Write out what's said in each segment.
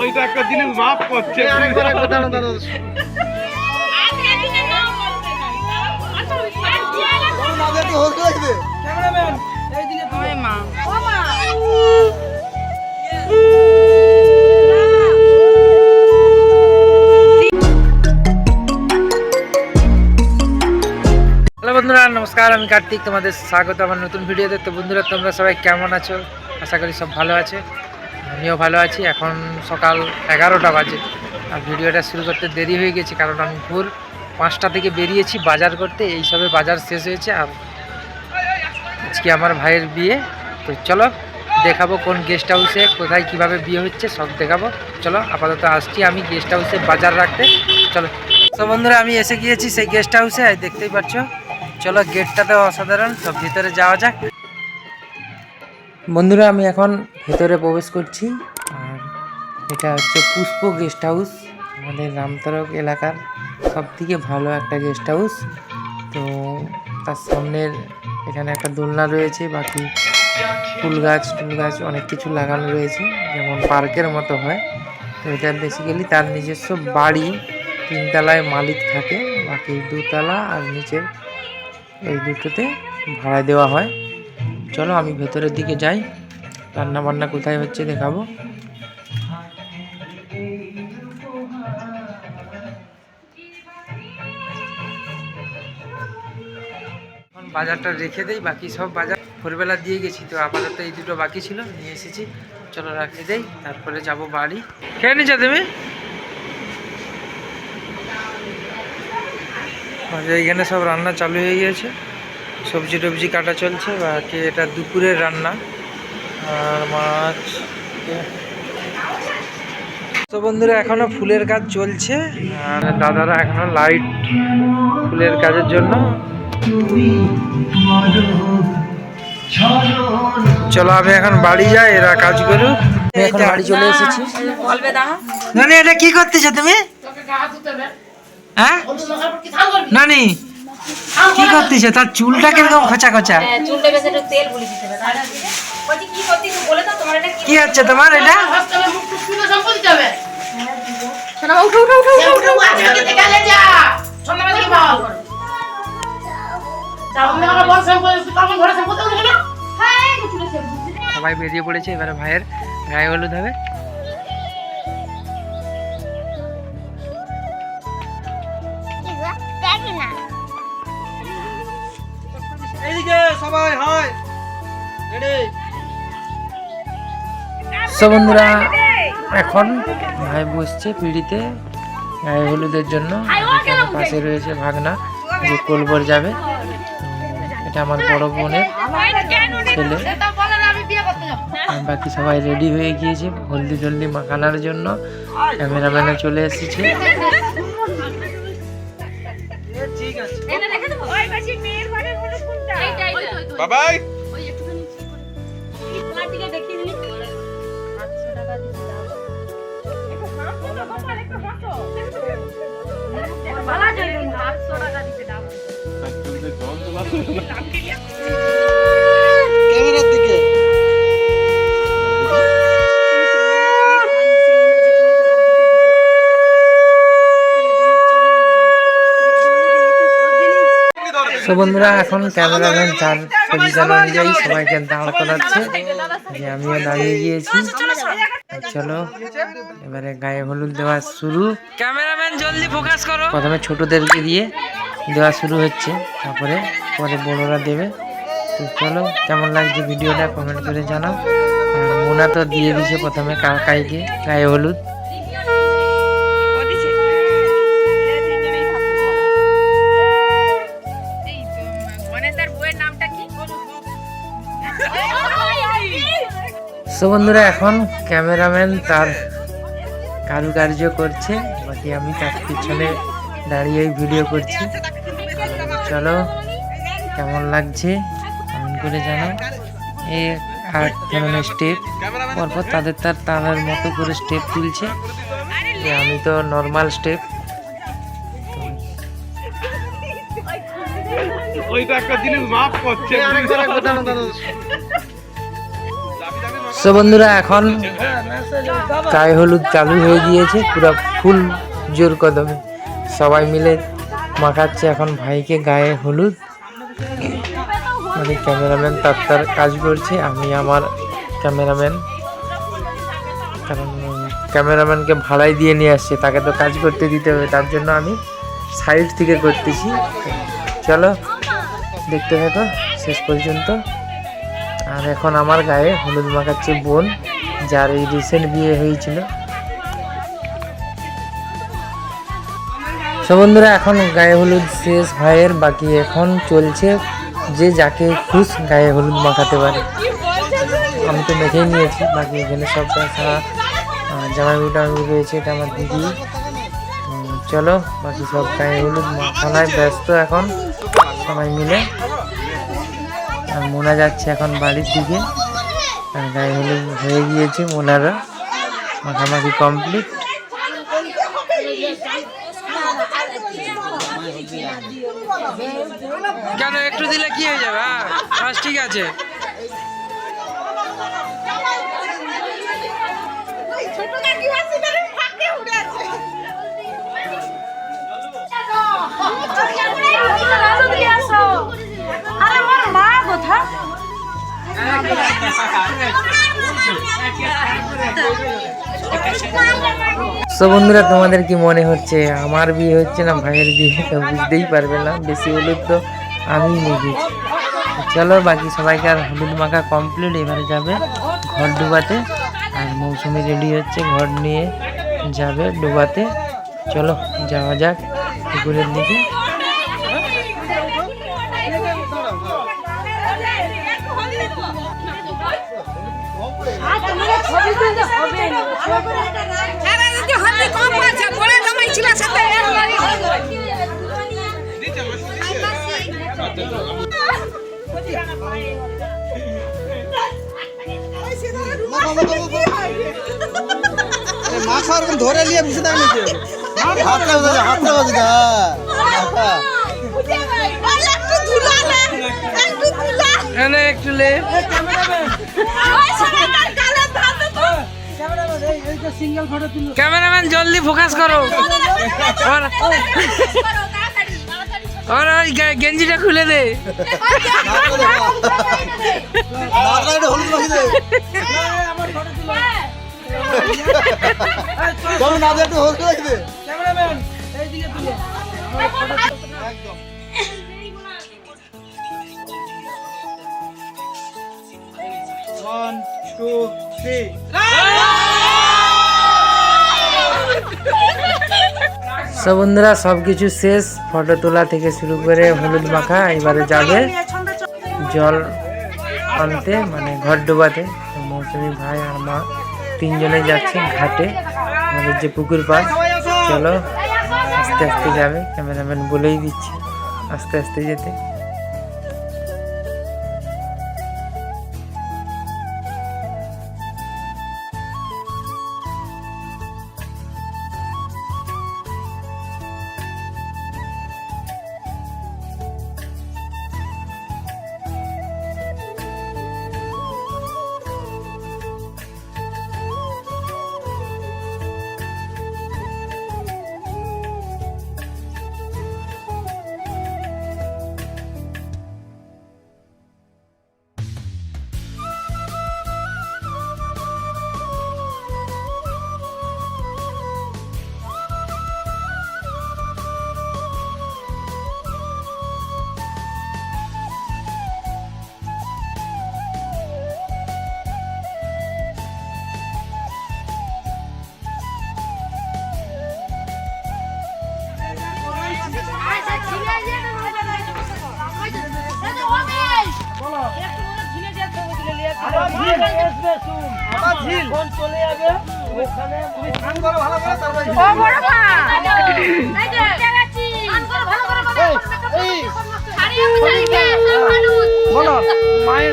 ওইটা একটা জিনিস মাফ করছে বন্ধুরা নমস্কার, আমি কার্তিক, তোমাদের স্বাগত আমার নতুন ভিডিওতে। তো বন্ধুরা, তোমরা সবাই কেমন আছো? আশা করি সব ভালো আছে, আমিও ভালো আছি। এখন সকাল 11টা বাজে আর ভিডিওটা শুরু করতে দেরি হয়ে গেছে, কারণ আমি ভোর 5টা থেকে বেরিয়েছি বাজার করতে। এই সবে বাজার শেষ হয়েছে আর আজকে আমার ভাইয়ের বিয়ে। তো চলো দেখাবো কোন গেস্ট হাউসে, কোথায় কিভাবে বিয়ে হচ্ছে সব দেখাবো। চলো আপাতত আসছি আমি গেস্ট হাউসে বাজার রাখতে। চলো। তো বন্ধুরা, আমি এসে গিয়েছি সেই গেস্ট হাউসে, দেখতেই পাচ্ছ। চলো, গেটটাতে অসাধারণ, সব ভিতরে যাওয়া যাক। বন্ধুরা, আমি এখন ভিতরে প্রবেশ করছি আর এটা হচ্ছে পুষ্প গেস্ট হাউস, আমাদের রামতরক এলাকার সবথেকে ভালো একটা গেস্ট হাউস। তো তার সামনের এখানে একটা দোলনা রয়েছে, বাকি ফুল গাছ টুল গাছ অনেক কিছু লাগানো রয়েছে, যেমন পার্কের মতো হয়। তো এটা বেসিক্যালি তার নিজস্ব বাড়ি, 3 তলায় মালিক থাকে, বাকি 2 তলা আর নিচে এই দুটোতে ভাড়া দেওয়া হয়। চলো আমি ভেতরের দিকে যাই, রান্না বান্না কোথায় হচ্ছে দেখাবো। এখন বাজারটা রেখে দেই, বাকি সব বাজার ভোরবেলা দিয়ে গেছি। তো আপাতত এই দুটো বাকি ছিল, নিয়ে এসেছি। চলো রাখে দেই, তারপরে যাব বাড়ি। খেয়ে নিচ্ছ তুমি? এইখানে সব রান্না চালু হয়ে গিয়েছে, সবজি টবজি কাটা চলছে, বাকি এটা দুপুরের রান্না আর মাছ। তো বন্ধুরা, এখনো ফুলের কাজ চলছে আর দাদারা এখনো লাইট ফুলের কাজের জন্য। চলো আমি এখন বাড়ি যাই, এরা কাজ করুক। এখন বাড়ি চলে এসেছি। নানি, এটা কি করতেছ তুমি? হ্যাঁ নানি, কি করতেছ? তার চুলটা কিরকম খোঁচা খোঁচা? কি হচ্ছে তোমার এটা? সবাই বেরিয়ে পড়েছে, এবারে ভাইয়ের গায়ে হলুদ হবে। বন্ধুরা, এখন ভাই বসছে পিড়িতে গায়ে হলুদের জন্য। পাশে রয়েছে ভাগনা, যে কোলবর যাবে। এটা আমার বড় বোনের ছেলে। বাকি সবাই রেডি হয়ে গিয়েছে হলদি জলদি মাখানোর জন্য। ক্যামেরাম্যানে চলে এসেছে। বাবাই ক্যামেরার দিকে। তো বন্ধুরা, এখন ক্যামেরাম্যান তার পজিশন অনুযায়ী সবাইকে দাঁড় করাচ্ছে, যে আমিও দাঁড়িয়ে গিয়েছি। চলো এবারে গায়ে হলুদ দেওয়া শুরু। ক্যামেরাম্যান জলদি ফোকাস করো। প্রথমে ছোটদেরকে দিয়ে দেওয়া শুরু হচ্ছে, তারপরে পরে বড়রা দেবে। তো চলো, কেমন লাগছে ভিডিওটা কমেন্ট করে জানাও। আর মোনা তো দিয়ে দিয়েছে প্রথমে কাকাইকে গায়ে হলুদ। তো বন্ধুরা, এখন ক্যামেরাম্যান তার কারুকার্য করছে, বাকি আমি তার পিছনে দাঁড়িয়ে ভিডিও করছি। চলো কেমন লাগছে কমেন্ট করে জানাও। এই 8 ধরনের স্টেপ পরপর তাদের মতো করে স্টেপ তুলছে। আমি তো নর্মাল স্টেপ ওইটা একটা জিনিস মাফ করছে। সো বন্ধুরা এখন গায়ে হলুদ চালু হয়ে গিয়েছে পুরো ফুল জোর কদমে, সবাই মিলে মাখাচ্ছে এখন ভাইকে গায়ে হলুদ। মানে ক্যামেরাম্যান তার কাজ করছে, আমি আমার ক্যামেরাম্যান, কারণ ক্যামেরাম্যানকে ভাড়াই দিয়ে নিয়ে আসছে, তাকে তো কাজ করতে দিতে হবে, তার জন্য আমি সাইড থেকে করতেছি। চলো দেখতে থাকো শেষ পর্যন্ত। আর এখন আমার গায়ে হলুদ মাখাচ্ছে বোন, যার এই রিসেন্ট বিয়ে হয়েছিল। সো বন্ধুরা এখন গায়ে হলুদ শেষ ভাইয়ের, বাকি এখন চলছে যে যাকে খুশ গায়ে হলুদ মাখাতে পারে। আমি তো মেখেই নিয়েছি, বাকি এখানে সব জামাইবুটা আমি রয়েছে, এটা আমার দিদি। চলো বাকি সব গায়ে হলুদ মাখানায় ব্যস্ত এখন সবাই মিলে। আর মোনা যাচ্ছে এখন বাড়ির দিকে, আর গায়ে হলুদ হয়ে গিয়েছে, মোনারা মাখামাখি কমপ্লিট। কেন একটু দিলে কি হয়ে যাবে? হ্যাঁ ঠিক আছে। সো বন্ধুরা তোমাদের কি মনে হচ্ছে আমার বিয়ে হচ্ছে না ভাইয়ের বিয়ে? তো বুঝতেই পারবে না, বেশি হলুদ তো আমি মেখেছি। চলো বাকি সবাইকে আর হলুদ মাখা কমপ্লিট, এবারে যাবে ঘর ডুবাতে। আর মৌসুমি রেডি হচ্ছে, ঘর নিয়ে যাবে ডুবাতে। চলো যাওয়া যাক পুকুরের দিকে। ধরে নিয়ে বুঝে দেয় নাকি হাতটা বাজে একটু লে ক্যামেরাম্যান জলদি ফোকাস করো, আর ওই গেঞ্জিটা খুলে দে। সব বন্ধুরা সবকিছু শেষ, ফটো তোলা থেকে শুরু করে হলুদ মাখা। এবারে যাবে জল আনতে, মানে ঘর ডোবাতে। মৌসুমি ভাই আর মা তিনজনে যাচ্ছে ঘাটে, আমাদের যে পুকুর পাড়। চলো আস্তে আস্তে যাবে, ক্যামেরাম্যান বলেই দিচ্ছে আস্তে আস্তে যেতে।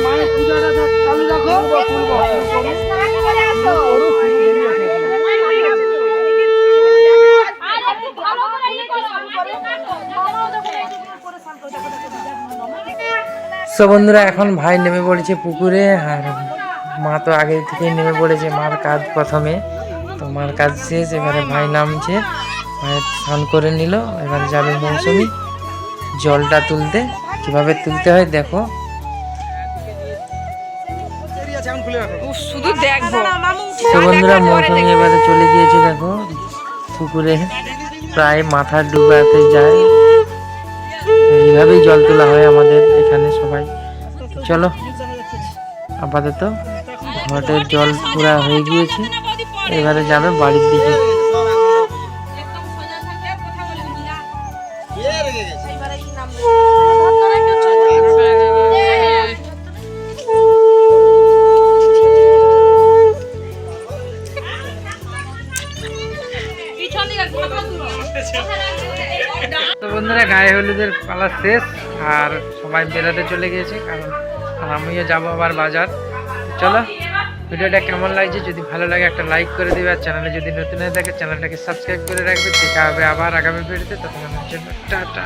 মায়ের পূজাটা চালু রাখো। তো বন্ধুরা এখন ভাই নেমে পড়েছে পুকুরে, আর মা তো আগে থেকে নেমে পড়েছে, মার কাজ প্রথমে। তো মার কাজ শেষ, এবারে ভাই নামছে, ভাই স্নান করে নিল, এবারে যাবে মৌসুমি জলটা তুলতে। কিভাবে তুলতে হয় দেখো। শুধু দেখবো। তো বন্ধুরা মৌসুমি এবারে চলে গিয়েছে দেখো পুকুরে, প্রায় মাথা ডুবাতে যায়। এইভাবেই জল তোলা হয় আমাদের এখানে সবাই। চলো আপাতত ঘটের জল পুরা হয়ে গিয়েছে, এবারে যাবে বাড়ির দিকে। তো বন্ধুরা গায়ে হলুদের পালা শেষ, আর সবাই বেড়াতে চলে গিয়েছে, কারণ আমিও যাবো আবার বাজার। চলো ভিডিওটা কেমন লাগছে, যদি ভালো লাগে একটা লাইক করে দিবে, আর চ্যানেলে যদি নতুন হয়ে থাকে চ্যানেলটাকে সাবস্ক্রাইব করে রাখবে। দেখা হবে আবার আগামী ভিডিওতে, ততক্ষণের জন্য টাটা।